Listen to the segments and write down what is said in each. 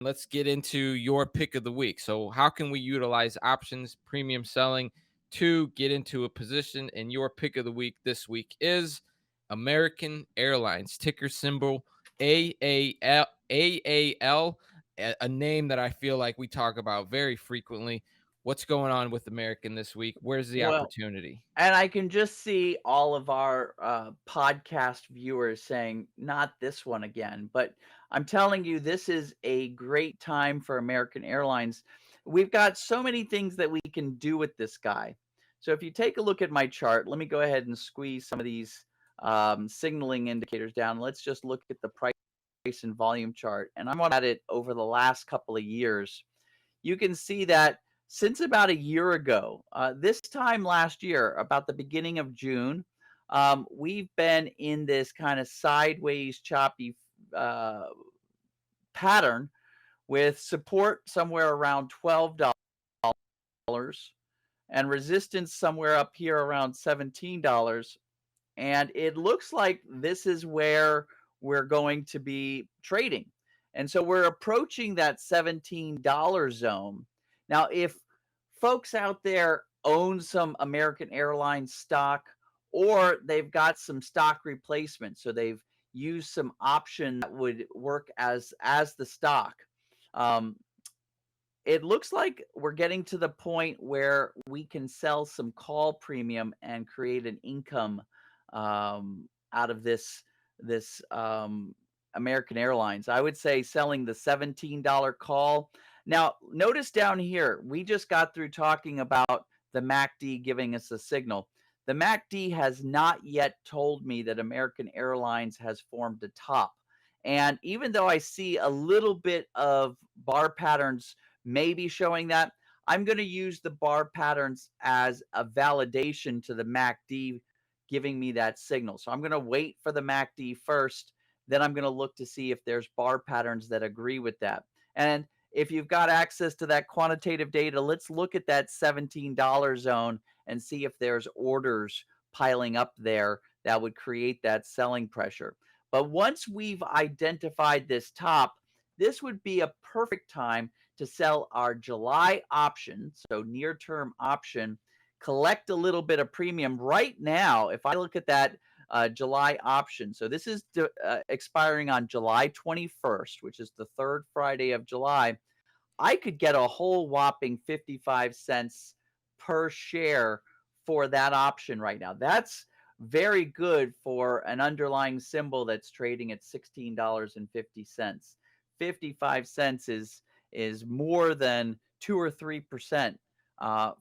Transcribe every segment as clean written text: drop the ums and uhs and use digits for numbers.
let's get into your pick of the week. So, how can we utilize options, premium selling to get into a position? And your pick of the week this week is American Airlines, ticker symbol AAL. AAL, a name that I feel like we talk about very frequently. What's going on with American this week? Where's the Well, opportunity? and I can just see all of our podcast viewers saying, not this one again. But I'm telling you, this is a great time for American Airlines. We've got so many things that we can do with this guy. So if you take a look at my chart, let me go ahead and squeeze some of these signaling indicators down. Let's just look at the price and volume chart. And I'm at it over the last couple of years. You can see that since about a year ago, this time last year, about the beginning of June, we've been in this kind of sideways, choppy uh, pattern with support somewhere around $12 and resistance somewhere up here around $17. And it looks like this is where we're going to be trading. And so we're approaching that $17 zone. Now, if folks out there own some American Airlines stock or they've got some stock replacement, so they've used some option that would work as the stock. Um, it looks like we're getting to the point where we can sell some call premium and create an income out of this American Airlines. I would say selling the $17 call. Now, notice down here, we just got through talking about the MACD giving us a signal. The MACD has not yet told me that American Airlines has formed a top. And even though I see a little bit of bar patterns maybe showing that, I'm going to use the bar patterns as a validation to the MACD giving me that signal. So I'm going to wait for the MACD first. Then I'm going to look to see if there's bar patterns that agree with that. And if you've got access to that quantitative data, let's look at that $17 zone and see if there's orders piling up there that would create that selling pressure. But once we've identified this top, this would be a perfect time to sell our July option, so near term option, collect a little bit of premium right now. If I look at that July option, so this is expiring on July 21st, which is the third Friday of July, I could get a whole whopping 55 cents per share for that option right now. That's very good for an underlying symbol that's trading at $16.50. 55 cents is more than 2 or 3%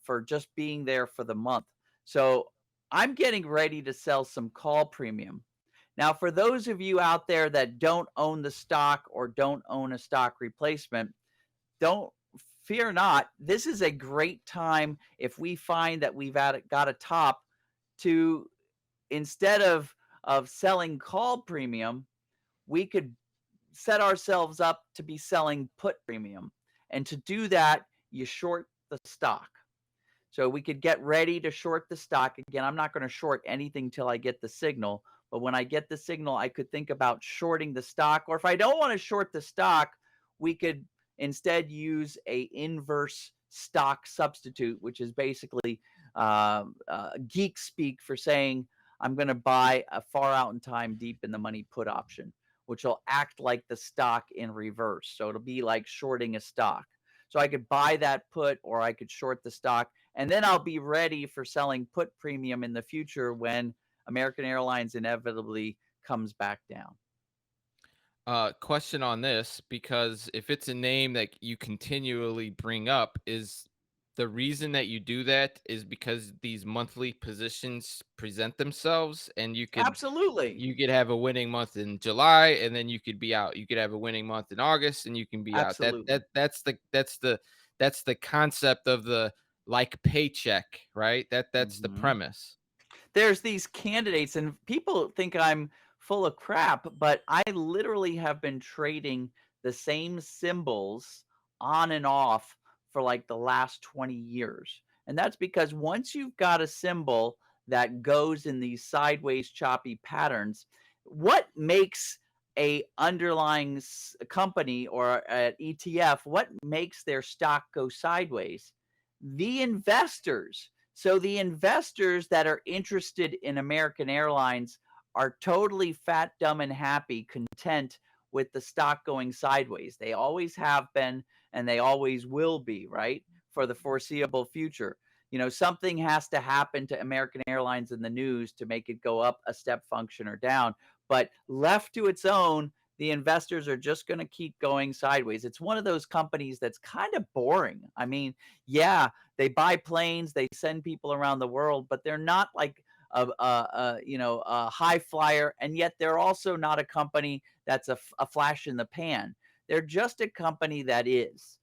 for just being there for the month. So I'm getting ready to sell some call premium. Now, for those of you out there that don't own the stock or don't own a stock replacement, don't fear not. This is a great time if we find that we've got a top to, instead of selling call premium, we could set ourselves up to be selling put premium. And to do that, you short the stock. So we could get ready to short the stock. Again, I'm not going to short anything till I get the signal. But when I get the signal, I could think about shorting the stock. Or if I don't want to short the stock, we could instead use a inverse stock substitute, which is basically geek speak for saying I'm going to buy a far out in time, deep in the money put option, which will act like the stock in reverse. So it'll be like shorting a stock. So I could buy that put or I could short the stock. And then I'll be ready for selling put premium in the future when American Airlines inevitably comes back down. Question on this, because if it's a name that you continually bring up, is the reason that you do that is because these monthly positions present themselves and Absolutely. you could have a winning month in July and then you could be out. You could have a winning month in August and you can be out. Absolutely. That's the concept of the like paycheck, right? That's the Mhm. premise. There's these candidates, and people think I'm full of crap, but I literally have been trading the same symbols on and off for like the last 20 years. And that's because once you've got a symbol that goes in these sideways choppy patterns, what makes a underlying company or an ETF, what makes their stock go sideways? The investors. So the investors that are interested in American Airlines are totally fat, dumb, and happy, content with the stock going sideways. They always have been, and they always will be, right? For the foreseeable future. Something has to happen to American Airlines in the news to make it go up a step function or down. But left to its own, the investors are just going to keep going sideways. It's one of those companies that's kind of boring. I mean, yeah, they buy planes, they send people around the world, but they're not like a high flyer, and yet they're also not a company that's a flash in the pan. They're just a company that is.